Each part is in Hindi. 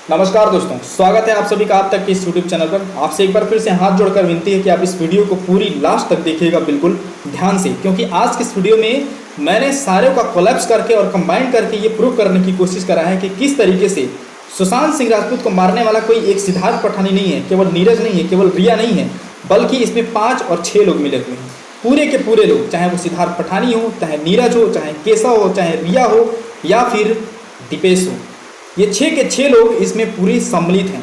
नमस्कार दोस्तों, स्वागत है आप सभी का आप तक के इस यूट्यूब चैनल पर। आपसे एक बार फिर से हाथ जोड़कर विनती है कि आप इस वीडियो को पूरी लास्ट तक देखिएगा बिल्कुल ध्यान से, क्योंकि आज के इस वीडियो में मैंने सारे का कोलैप्स करके और कंबाइन करके ये प्रूव करने की कोशिश करा है कि किस तरीके से सुशांत सिंह राजपूत को मारने वाला कोई एक सिद्धार्थ पठानी नहीं है, केवल नीरज नहीं है, केवल रिया नहीं है, बल्कि इसमें 5 और 6 लोग मिले हुए हैं। पूरे के पूरे लोग, चाहे वो सिद्धार्थ पठानी हो, चाहे नीरज हो, चाहे केशव हो, चाहे रिया हो या फिर दीपेश हो, ये 6 के 6 लोग इसमें पूरी सम्मिलित हैं।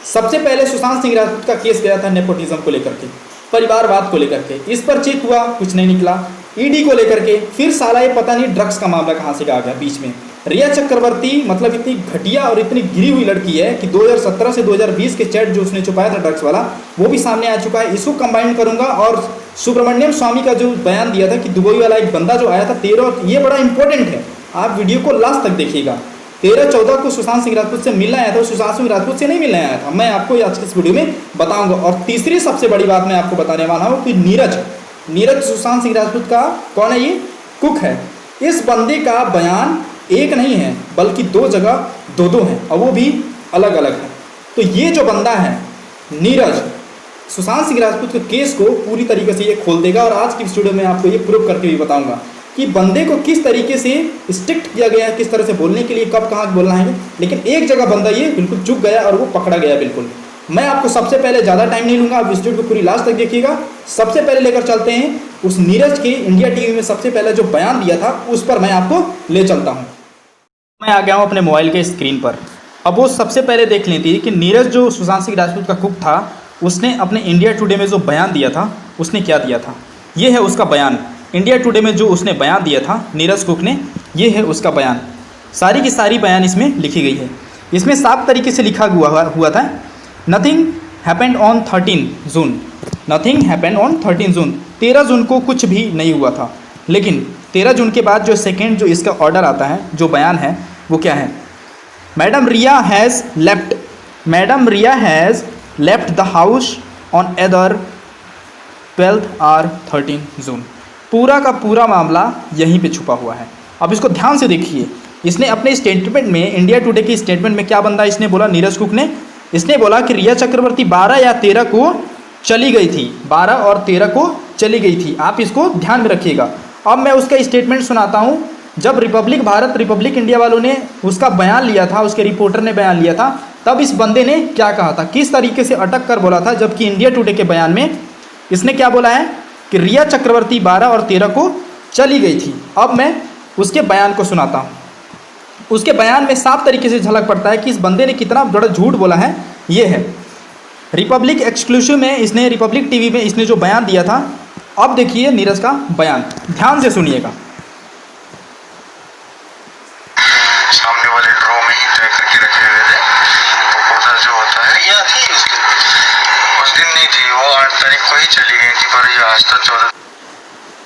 सबसे पहले सुशांत सिंह राजपूत का केस गया था नेपोटिज्म को लेकर के, परिवारवाद को लेकर के, इस पर चेक हुआ, कुछ नहीं निकला। ईडी को लेकर के फिर साला ये पता नहीं ड्रग्स का मामला कहाँ से आ गया बीच में। रिया चक्रवर्ती मतलब इतनी घटिया और इतनी गिरी हुई लड़की है कि 2017 से 2020 के चैट जो उसने छुपाया था ड्रग्स वाला, वो भी सामने आ चुका है। इसको कंबाइन करूंगा और सुब्रमण्यम स्वामी का जो बयान दिया था कि दुबई वाला एक बंदा जो आया था 13, ये बड़ा इंपॉर्टेंट है, आप वीडियो को लास्ट तक देखिएगा। 13-14 को सुशांत सिंह राजपूत से मिलना आया था, सुशांत सिंह राजपूत से नहीं मिलने आया था। मैं आपको आज के इस वीडियो में बताऊंगा। और तीसरी सबसे बड़ी बात मैं आपको बताने वाला हूँ कि नीरज सुशांत सिंह राजपूत का कौन है, ये कुक है। इस बंदे का बयान एक नहीं है बल्कि 2 जगह 2 हैं और वो भी अलग अलग है। तो ये जो बंदा है नीरज, सुशांत सिंह राजपूत के केस को पूरी तरीके से ये खोल देगा। और आज की इस वीडियो में आपको ये प्रूव करके भी बताऊंगा कि बंदे को किस तरीके से स्ट्रिक्ट किया गया है, किस तरह से बोलने के लिए, कब कहाँ बोलना है। लेकिन एक जगह बंदा ये बिल्कुल चुक गया और वो पकड़ा गया बिल्कुल। मैं आपको सबसे पहले ज़्यादा टाइम नहीं लूँगा, आप इस वीडियो को पूरी लास्ट तक देखिएगा। सबसे पहले लेकर चलते हैं उस नीरज के इंडिया टीवी में सबसे पहले जो बयान दिया था उस पर मैं आपको ले चलता हूँ। मैं आ गया हूँ अपने मोबाइल के स्क्रीन पर। अब वो सबसे पहले देख लेती है कि नीरज जो सुशांत सिंह राजपूत का कुक था, उसने अपने इंडिया टुडे में जो बयान दिया था उसने क्या दिया था। ये है उसका बयान। इंडिया टुडे में जो उसने बयान दिया था नीरज कुक ने, ये है उसका बयान। सारी की सारी बयान इसमें लिखी गई है। इसमें साफ तरीके से लिखा हुआ था, nothing happened on 13 June. Nothing happened on 13 जून। 13 जून को कुछ भी नहीं हुआ था। लेकिन 13 जून के बाद जो सेकेंड जो इसका ऑर्डर आता है, जो बयान है, वो क्या है, madam Riya has left the house on either 12 और 13 जून। पूरा का पूरा मामला यहीं पे छुपा हुआ है। अब इसको ध्यान से देखिए। इसने अपने स्टेटमेंट में, इंडिया टुडे की स्टेटमेंट में क्या बंदा इसने बोला, नीरज कुक ने, इसने बोला कि रिया चक्रवर्ती 12 या 13 को चली गई थी, 12 और 13 को चली गई थी। आप इसको ध्यान में रखिएगा। अब मैं उसका स्टेटमेंट सुनाता हूँ। जब रिपब्लिक इंडिया वालों ने उसका बयान लिया था, उसके रिपोर्टर ने बयान लिया था, तब इस बंदे ने क्या कहा था, किस तरीके से अटक कर बोला था। जबकि इंडिया टुडे के बयान में इसने क्या बोला है कि रिया चक्रवर्ती 12 और 13 को चली गई थी। अब मैं उसके बयान को सुनाता हूँ। उसके बयान में साफ तरीके से झलक पड़ता है कि इस बंदे ने कितना बड़ा झूठ बोला है। ये है रिपब्लिक एक्सक्लूसिव में, इसने रिपब्लिक टीवी में इसने जो बयान दिया था। अब देखिए नीरज का बयान, ध्यान से सुनिएगा। सामने वाले ड्रॉ में ही तय करके रखे हुए थे। प्रपोजल जो होता है, रिया थी उस दिन नहीं थी, वो 8 तारीख को ही चली गई थी, पर ये आज तक 14।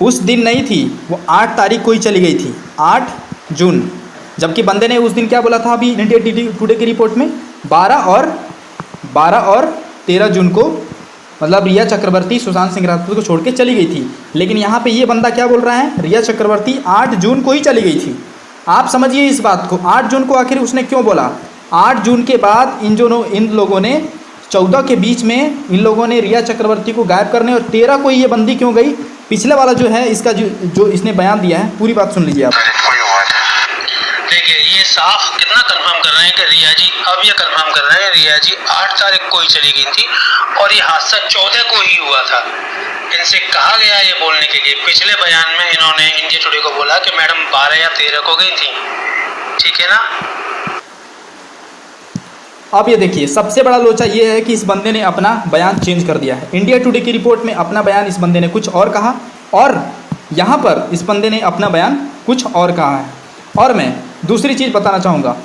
उस दिन नहीं थी, वो 8 तारीख को ही चली गई थी, 8 जून। जबकि बंदे ने उस दिन क्या बोला था अभी इंडिया टुडे की रिपोर्ट में, 12 और 13 जून को, मतलब रिया चक्रवर्ती सुशांत सिंह राजपूत को छोड़ के चली गई थी। लेकिन यहाँ पे ये बंदा क्या बोल रहा है, रिया चक्रवर्ती 8 जून को ही चली गई थी। आप समझिए इस बात को। 8 जून को आखिर उसने क्यों बोला। 8 जून के बाद इन लोगों ने 14 के बीच में इन लोगों ने रिया चक्रवर्ती को गायब करने, और 13 को ये बंदी क्यों गई। पिछले वाला जो है इसका जो इसने बयान दिया है, पूरी बात सुन लीजिए आप। देखिए ये साफ कितना कंफर्म कर रहे हैं कि रिया जी, अब ये कंफर्म कर रहे हैं रिया जी 8 तारीख को ही चली गई थी और ये हादसा 14 को ही हुआ था। इनसे कहा गया ये बोलने के लिए, पिछले बयान में इन्होंने इंडिया टुडे को बोला कि मैडम 12 या 13 को गई थी, ठीक है ना। अब ये देखिए, सबसे बड़ा लोचा ये है कि इस बंदे ने अपना बयान चेंज कर दिया है। इंडिया टुडे की रिपोर्ट में अपना बयान इस बंदे ने कुछ और कहा, और यहाँ पर इस बंदे ने अपना बयान कुछ और कहा है। और मैं दूसरी चीज़ बताना चाहूँगा,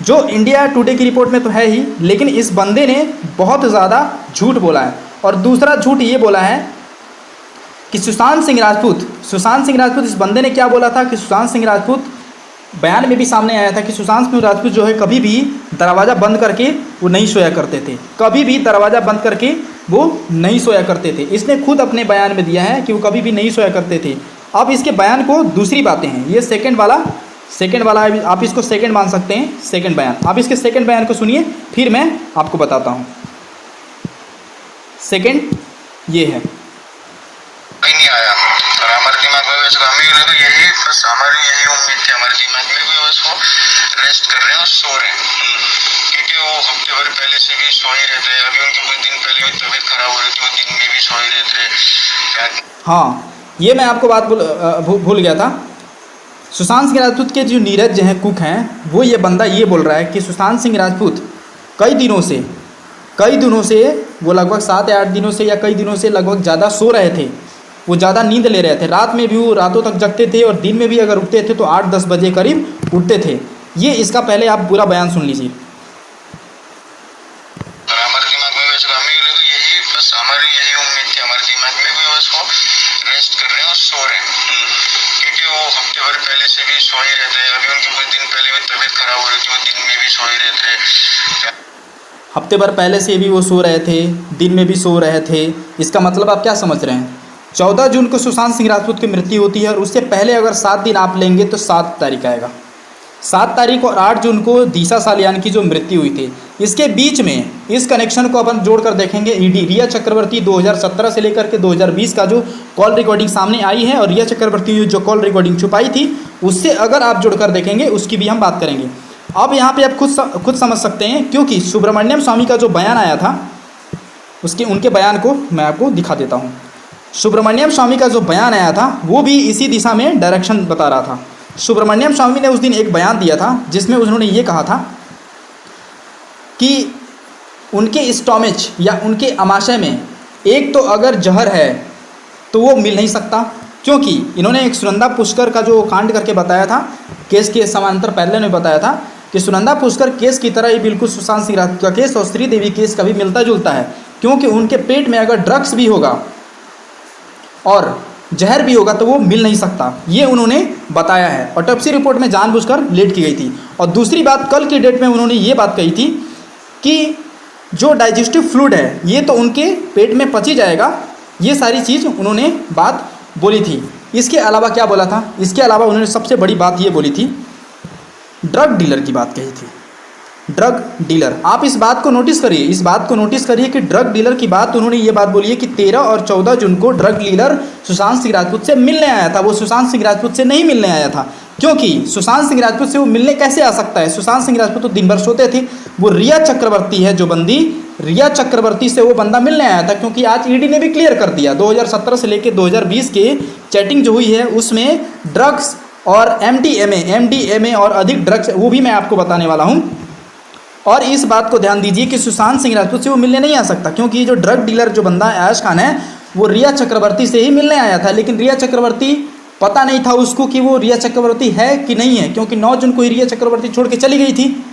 जो इंडिया टुडे की रिपोर्ट में तो है ही, लेकिन इस बंदे ने बहुत ज़्यादा झूठ बोला है। और दूसरा झूठ ये बोला है कि सुशांत सिंह राजपूत, इस बंदे ने क्या बोला था कि सुशांत सिंह राजपूत, बयान में भी सामने आया था कि सुशांत सिंह राजपूत जो है कभी भी दरवाज़ा बंद करके वो नहीं सोया करते थे, कभी भी दरवाज़ा बंद करके वो नहीं सोया करते थे। इसने खुद अपने बयान में दिया है कि वो कभी भी नहीं सोया करते थे। अब इसके बयान को दूसरी बातें हैं, ये सेकंड वाला सेकंड वाला है, आप इसको सेकंड मान सकते हैं, सेकंड बयान। आप इसके सेकंड बयान को सुनिए, फिर मैं आपको बताता हूँ। सेकंड ये है, नहीं आया और हमारे दिमाग में बस हमें तो यही बस हमारी यही उम्मीद थी, हमारे दिमाग में भी बस वो रेस्ट कर रहे हैं और सो रहे हैं, क्योंकि वो हफ्ते भर पहले से भी सो ही रहते हैं। अभी उनकी कुछ दिन पहले भी तबीयत खराब हो रही थी, वो दिन में भी सो ही रहते हैं। हाँ ये मैं आपको बात भूल गया था। सुशांत सिंह राजपूत के जो नीरज हैं कुक हैं, वो ये बंदा ये बोल रहा है कि सुशांत सिंह राजपूत कई दिनों से वो लगभग 7 या 8 दिनों से या कई दिनों से लगभग ज़्यादा सो रहे थे, वो ज़्यादा नींद ले रहे थे। रात में भी वो रातों तक जगते थे और दिन में भी अगर उठते थे तो 8-10 बजे करीब उठते थे। ये इसका पहले आप पूरा बयान सुन लीजिए। हमारे दिमाग में बस हमारी यही उम्मीद थी, हमारे दिमाग में भी बस वो रेस्ट कर रहे हैं और सो रहे हैं, क्योंकि वो हफ्ते भर पहले से भी सो ही रहते हैं। अभी उनकी कुछ दिन पहले भी तबीयत खराब हो रही थी, वो दिन में भी सो ही रहते हैं। हफ्ते भर पहले से भी वो सो रहे थे, दिन में भी सो रहे थे। इसका मतलब आप क्या समझ रहे हैं? 14 जून को सुशांत सिंह राजपूत की मृत्यु होती है और उससे पहले अगर 7 दिन आप लेंगे तो 7 तारीख आएगा। 7 तारीख और 8 जून को दिशा सालियान की जो मृत्यु हुई थी, इसके बीच में इस कनेक्शन को अपन जोड़कर देखेंगे। ईडी रिया चक्रवर्ती 2017 से लेकर के 2020 का जो कॉल रिकॉर्डिंग सामने आई है और रिया चक्रवर्ती जो कॉल रिकॉर्डिंग छुपाई थी, उससे अगर आप जोड़कर देखेंगे उसकी भी हम बात करेंगे। अब यहाँ पे आप खुद समझ सकते हैं, क्योंकि सुब्रमण्यम स्वामी का जो बयान आया था उनके बयान को मैं आपको दिखा देता हूँ। सुब्रमण्यम स्वामी का जो बयान आया था वो भी इसी दिशा में डायरेक्शन बता रहा था। सुब्रमण्यम स्वामी ने उस दिन एक बयान दिया था जिसमें उन्होंने ये कहा था कि उनके स्टोमेच या उनके आमाशय में एक तो अगर जहर है तो वो मिल नहीं सकता, क्योंकि इन्होंने एक सुनंदा पुष्कर का जो कांड करके बताया था, केस के समांतर पहले ने बताया था कि सुनंदा पुष्कर केस की तरह ही बिल्कुल सुशांत सिंह राजपूत का केस और श्रीदेवी केस का भी मिलता जुलता है, क्योंकि उनके पेट में अगर ड्रग्स भी होगा और जहर भी होगा तो वो मिल नहीं सकता, ये उन्होंने बताया है। ऑटोप्सी रिपोर्ट में जानबूझकर लेट की गई थी। और दूसरी बात, कल की डेट में उन्होंने ये बात कही थी कि जो डाइजेस्टिव फ्लूइड है ये तो उनके पेट में पची जाएगा, ये सारी चीज़ उन्होंने बात बोली थी। इसके अलावा क्या बोला था? इसके अलावा उन्होंने सबसे बड़ी बात ये बोली थी, ड्रग डीलर की बात कही थी। ड्रग डीलर, आप इस बात को नोटिस करिए कि ड्रग डीलर की बात उन्होंने ये बात बोली है कि 13 और 14 जून को ड्रग डीलर सुशांत सिंह राजपूत से मिलने आया था। वो सुशांत सिंह राजपूत से नहीं मिलने आया था, क्योंकि सुशांत सिंह राजपूत से वो मिलने कैसे आ सकता है? सुशांत सिंह राजपूत तो दिन भर सोते थे। वो रिया चक्रवर्ती है जो बंदी, रिया चक्रवर्ती से वो बंदा मिलने आया था, क्योंकि आज ईडी ने भी क्लियर कर दिया 2017 से लेकर 2020 के चैटिंग जो हुई है उसमें ड्रग्स और एमडीएमए और अधिक ड्रग्स, वो भी मैं आपको बताने वाला हूँ। और इस बात को ध्यान दीजिए कि सुशांत सिंह राजपूत से वो मिलने नहीं आ सकता, क्योंकि ये जो ड्रग डीलर जो बंदा अयाज खान है वो रिया चक्रवर्ती से ही मिलने आया था। लेकिन रिया चक्रवर्ती, पता नहीं था उसको कि वो रिया चक्रवर्ती है कि नहीं है, क्योंकि 9 जून को ही रिया चक्रवर्ती छोड़ के चली गई थी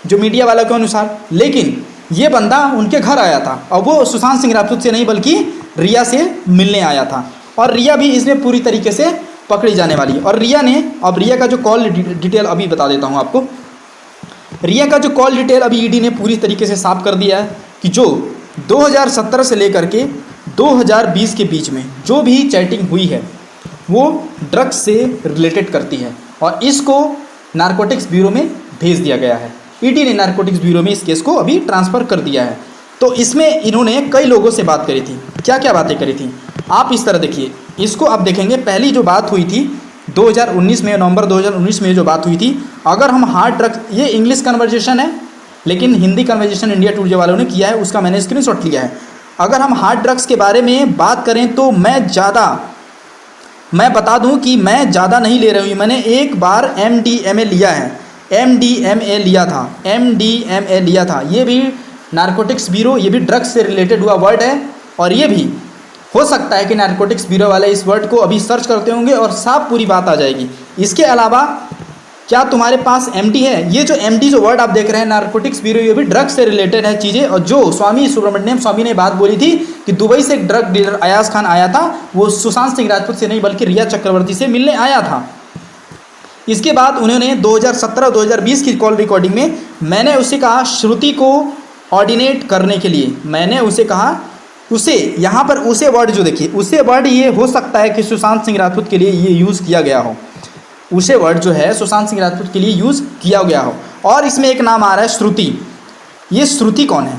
जो मीडिया वालों के अनुसार। लेकिन ये बंदा उनके घर आया था और वो सुशांत सिंह राजपूत से नहीं बल्कि रिया से मिलने आया था, और रिया भी इसमें पूरी तरीके से पकड़ी जाने वाली है। और रिया का जो कॉल डिटेल अभी बता देता हूँ आपको। रिया का जो कॉल डिटेल अभी ईडी ने पूरी तरीके से साफ कर दिया है कि जो 2017 से लेकर के 2020 के बीच में जो भी चैटिंग हुई है वो ड्रग्स से रिलेटेड करती है, और इसको नारकोटिक्स ब्यूरो में भेज दिया गया है। ईडी ने नारकोटिक्स ब्यूरो में इस केस को अभी ट्रांसफ़र कर दिया है। तो इसमें इन्होंने कई लोगों से बात करी थी। क्या क्या बातें करी थी आप इस तरह देखिए, इसको आप देखेंगे। पहली जो बात हुई थी 2019 में, नवंबर 2019 में जो बात हुई थी, अगर हम हार्ड ड्रग्स, ये इंग्लिश कन्वर्जेशन है लेकिन हिंदी कन्वर्जेशन इंडिया टुडे वालों ने किया है, उसका मैंने स्क्रीनशॉट लिया है। अगर हम हार्ड ड्रग्स के बारे में बात करें तो मैं बता दूं कि मैं ज़्यादा नहीं ले रही हूँ। मैंने एक बार MDMA लिया है, MDMA लिया था। ये भी नारकोटिक्स ब्यूरो, ये भी ड्रग्स से रिलेटेड हुआ वर्ड है, और ये भी हो सकता है कि नारकोटिक्स ब्यूरो वाले इस वर्ड को अभी सर्च करते होंगे और साफ पूरी बात आ जाएगी। इसके अलावा क्या तुम्हारे पास MD है? ये जो MD जो वर्ड आप देख रहे हैं नारकोटिक्स ब्यूरो, ये भी ड्रग्स से रिलेटेड है चीज़ें। और जो सुब्रमण्यम स्वामी ने बात बोली थी कि दुबई से एक ड्रग डीलर अयाज खान आया था, वो सुशांत सिंह राजपूत से नहीं बल्कि रिया चक्रवर्ती से मिलने आया था। इसके बाद उन्होंने 2017-2020 की कॉल रिकॉर्डिंग में मैंने उसे कहा श्रुति को ऑर्डिनेट करने के लिए, मैंने उसे कहा, उसे यहाँ पर उसे वर्ड जो देखिए, उसे वर्ड ये हो सकता है कि सुशांत सिंह राजपूत के लिए ये यूज़ किया गया हो। उसे वर्ड जो है सुशांत सिंह राजपूत के लिए यूज़ किया गया हो। और इसमें एक नाम आ रहा है श्रुति। ये श्रुति कौन है?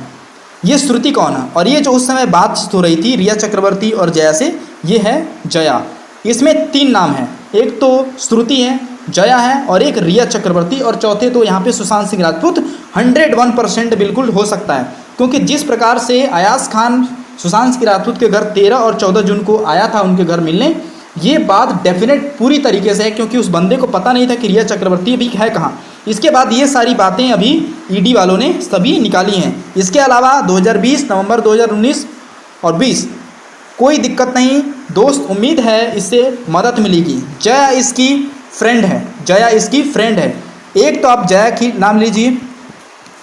ये श्रुति कौन है? और ये जो उस समय बातचीत हो रही थी रिया चक्रवर्ती और जया से, ये है जया। इसमें 3 नाम हैं, एक तो श्रुति है, जया है और एक रिया चक्रवर्ती, और चौथे तो यहाँ पे सुशांत सिंह राजपूत 101% बिल्कुल हो सकता है। क्योंकि जिस प्रकार से अयाज खान सुशांत सिंह राजपूत के घर 13 और 14 जून को आया था उनके घर मिलने, ये बात डेफिनेट पूरी तरीके से है, क्योंकि उस बंदे को पता नहीं था कि रिया चक्रवर्ती अभी है कहाँ। इसके बाद ये सारी बातें अभी ईडी वालों ने सभी निकाली हैं। इसके अलावा 2020 नवंबर 2019 और 20 कोई दिक्कत नहीं दोस्त, उम्मीद है इससे मदद मिलेगी। जया इसकी फ्रेंड है, जया इसकी फ्रेंड है। एक तो आप जया की नाम लीजिए,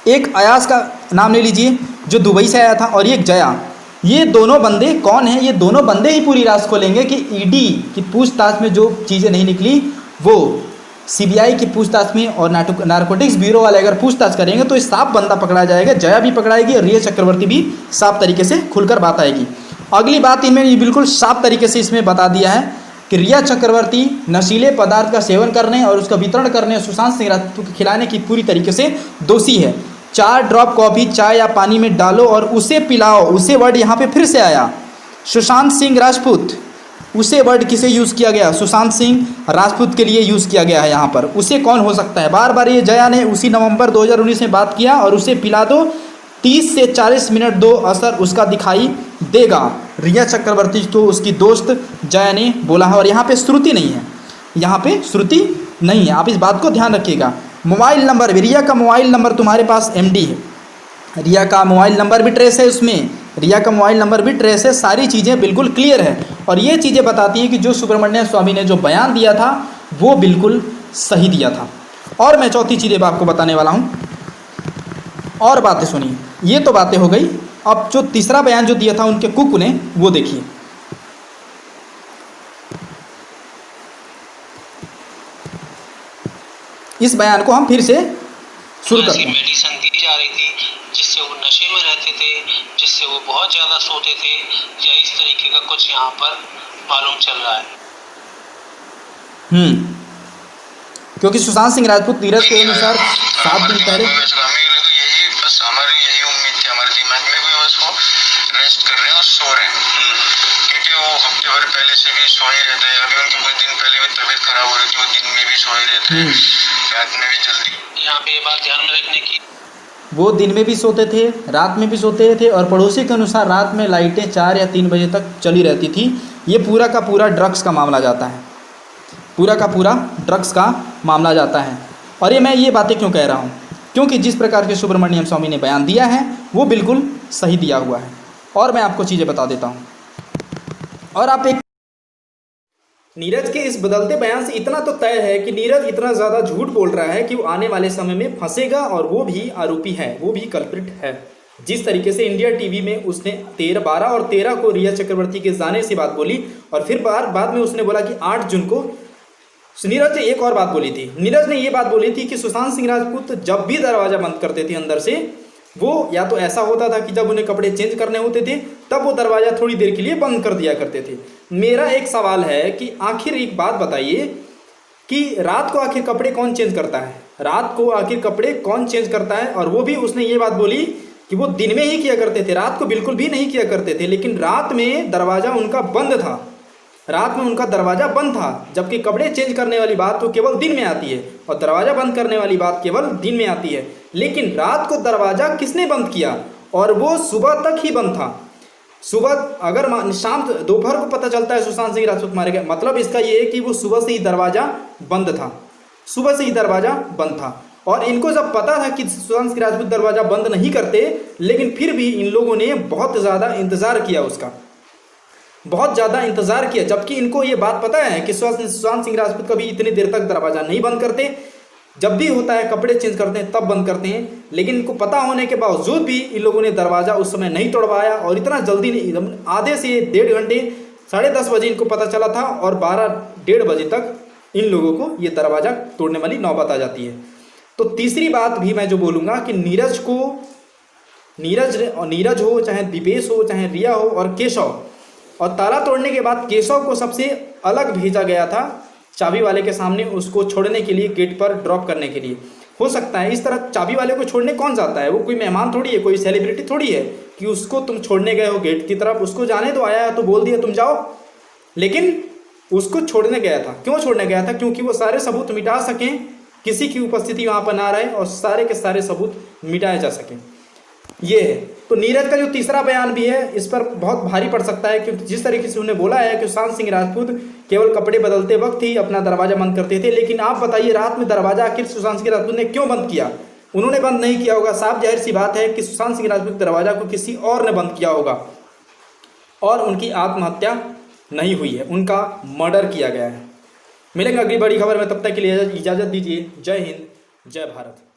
एक अयाज का नाम ले लीजिए जो दुबई से आया था, और एक जया। ये दोनों बंदे कौन हैं? ये दोनों बंदे ही पूरी राज खोलेंगे कि ईडी की पूछताछ में जो चीज़ें नहीं निकली वो सीबीआई की पूछताछ में और नारकोटिक्स ब्यूरो वाले अगर पूछताछ करेंगे तो इस साफ बंदा पकड़ा जाएगा। जया भी पकड़ाएगी और रिया चक्रवर्ती भी साफ तरीके से खुलकर बात आएगी। अगली बात इनमें ये बिल्कुल साफ तरीके से इसमें बता दिया है कि रिया चक्रवर्ती नशीले पदार्थ का सेवन करने और उसका वितरण करने, सुशांत सिंह राजपूत को खिलाने की पूरी तरीके से दोषी है। 4 ड्रॉप कॉफ़ी चाय या पानी में डालो और उसे पिलाओ। उसे वर्ड यहाँ पे फिर से आया, सुशांत सिंह राजपूत। उसे वर्ड किसे यूज़ किया गया? सुशांत सिंह राजपूत के लिए यूज़ किया गया है यहाँ पर। उसे कौन हो सकता है? बार बार ये जया ने उसी नवंबर 2019 में बात किया, और उसे पिला दो, 30 से 40 मिनट दो, असर उसका दिखाई देगा। रिया चक्रवर्ती को उसकी दोस्त जया ने बोला है। और यहाँ पे श्रुति नहीं है, यहाँ पे श्रुति नहीं है, आप इस बात को ध्यान रखिएगा। मोबाइल नंबर, रिया का मोबाइल नंबर तुम्हारे पास एमडी है, रिया का मोबाइल नंबर भी ट्रेस है उसमें, रिया का मोबाइल नंबर भी ट्रेस है, सारी चीज़ें बिल्कुल क्लियर है। और ये चीज़ें बताती हैं कि जो सुब्रमण्यम स्वामी ने जो बयान दिया था वो बिल्कुल सही दिया था। और मैं चौथी चीज़ें आपको बताने वाला हूँ, और बातें सुनिए। ये तो बातें हो गई, अब जो तीसरा बयान जो दिया था उनके कुक ने, वो देखिए। इस बयान को हम फिर से शुरू करते हैं। मेडिसिन दी जा रही थी जिससे वो नशे में रहते थे, जिससे वो बहुत ज़्यादा सोते थे, या इस तरीके का कुछ यहाँ पर मालूम चल रहा है। क्योंकि सुशांत सिंह राजपूत नीरज के अनुसार 7 दिन पहले हमारी यही उम्मीद थी, हमारे दिमाग में भी बस वो रेस्ट कर रहे हैं और सो रहे हैं, क्योंकि वो हफ्ते भर पहले से भी सो ही रहते हैं। अभी उनकी कुछ दिन पहले भी तबीयत खराब हो रही थी, वो दिन में भी सो ही रहते हैं, रात में भी जल्दी। यहाँ पे ये बात ध्यान में रखने की, वो दिन में भी सोते थे, रात में भी सोते थे, और पड़ोसी के अनुसार रात में लाइटें 4 या 3 बजे तक चली रहती थी। ये पूरा का पूरा ड्रग्स का मामला जाता है, पूरा का पूरा ड्रग्स का मामला जाता है। और ये मैं ये बातें क्यों कह रहा हूँ? क्योंकि जिस प्रकार के सुब्रमण्यम स्वामी ने बयान दिया है वो बिल्कुल सही दिया हुआ है। और मैं आपको चीज़ें बता देता हूँ। और आप एक नीरज के इस बदलते बयान से इतना तो तय है कि नीरज इतना ज़्यादा झूठ बोल रहा है कि वो आने वाले समय में फंसेगा, और वो भी आरोपी है, वो भी कल्प्रिट है। जिस तरीके से इंडिया टीवी में उसने 12 और 13 को रिया चक्रवर्ती के जाने से बात बोली, और फिर बाद में उसने बोला कि 8 जून को नीरज ने एक और बात बोली थी। नीरज ने ये बात बोली थी कि सुशांत सिंह राजपूत जब भी दरवाज़ा बंद करते थे अंदर से, वो या तो ऐसा होता था कि जब उन्हें कपड़े चेंज करने होते थे तब वो दरवाज़ा थोड़ी देर के लिए बंद कर दिया करते थे। मेरा एक सवाल है कि आखिर एक बात बताइए कि रात को आखिर कपड़े कौन चेंज करता है? रात को आखिर कपड़े कौन चेंज करता है? और वो भी उसने ये बात बोली कि वो दिन में ही किया करते थे, रात को बिल्कुल भी नहीं किया करते थे। लेकिन रात में दरवाज़ा उनका बंद था, रात में उनका दरवाज़ा बंद था, जबकि कपड़े चेंज करने वाली बात तो केवल दिन में आती है और दरवाज़ा बंद करने वाली बात केवल दिन में आती है। लेकिन रात को दरवाज़ा किसने बंद किया? और वो सुबह तक ही बंद था। सुबह अगर शाम दोपहर को पता चलता है सुशांत सिंह राजपूत मारे गए, मतलब इसका ये है कि वो सुबह से ही दरवाज़ा बंद था, सुबह से ही दरवाज़ा बंद था। और इनको जब पता था कि सुशांत सिंह राजपूत दरवाज़ा बंद नहीं करते, लेकिन फिर भी इन लोगों ने बहुत ज़्यादा इंतज़ार किया, उसका बहुत ज़्यादा इंतज़ार किया, जबकि इनको ये बात पता है कि सुशांत सिंह राजपूत कभी इतनी देर तक दरवाज़ा नहीं बंद करते, जब भी होता है कपड़े चेंज करते हैं तब बंद करते हैं। लेकिन इनको पता होने के बावजूद भी इन लोगों ने दरवाज़ा उस समय नहीं तोड़वाया, और इतना जल्दी नहीं, आधे से 1.5 घंटे, 10:30 बजे इनको पता चला था, और 12-1:30 बजे तक इन लोगों को ये दरवाज़ा तोड़ने वाली नौबत आ जाती है। तो तीसरी बात भी मैं जो बोलूँगा कि नीरज हो, चाहे दीपेश हो, चाहे रिया हो और केशव, और ताला तोड़ने के बाद केशव को सबसे अलग भेजा गया था चाबी वाले के सामने उसको छोड़ने के लिए, गेट पर ड्रॉप करने के लिए। हो सकता है इस तरह चाबी वाले को छोड़ने कौन जाता है, वो कोई मेहमान थोड़ी है, कोई सेलिब्रिटी थोड़ी है कि उसको तुम छोड़ने गए हो गेट की तरफ, उसको जाने तो आया है तो बोल दिया तुम जाओ। लेकिन उसको छोड़ने गया था, क्यों छोड़ने गया था? क्योंकि वो सारे सबूत मिटा सकें, किसी की उपस्थिति वहाँ पर ना रहे और सारे के सारे सबूत मिटाए जा सकें। ये है। तो नीरज का जो तीसरा बयान भी है इस पर बहुत भारी पड़ सकता है, क्योंकि जिस तरीके से उन्होंने बोला है कि सुशांत सिंह राजपूत केवल कपड़े बदलते वक्त ही अपना दरवाजा बंद करते थे। लेकिन आप बताइए रात में दरवाजा आखिर सुशांत सिंह राजपूत ने क्यों बंद किया? उन्होंने बंद नहीं किया होगा, साफ जाहिर सी बात है कि सुशांत सिंह राजपूत दरवाजा को किसी और ने बंद किया होगा और उनकी आत्महत्या नहीं हुई है, उनका मर्डर किया गया है। मिलेंगे अगली बड़ी खबर में, तब तक के लिए इजाज़त दीजिए। जय हिंद, जय भारत।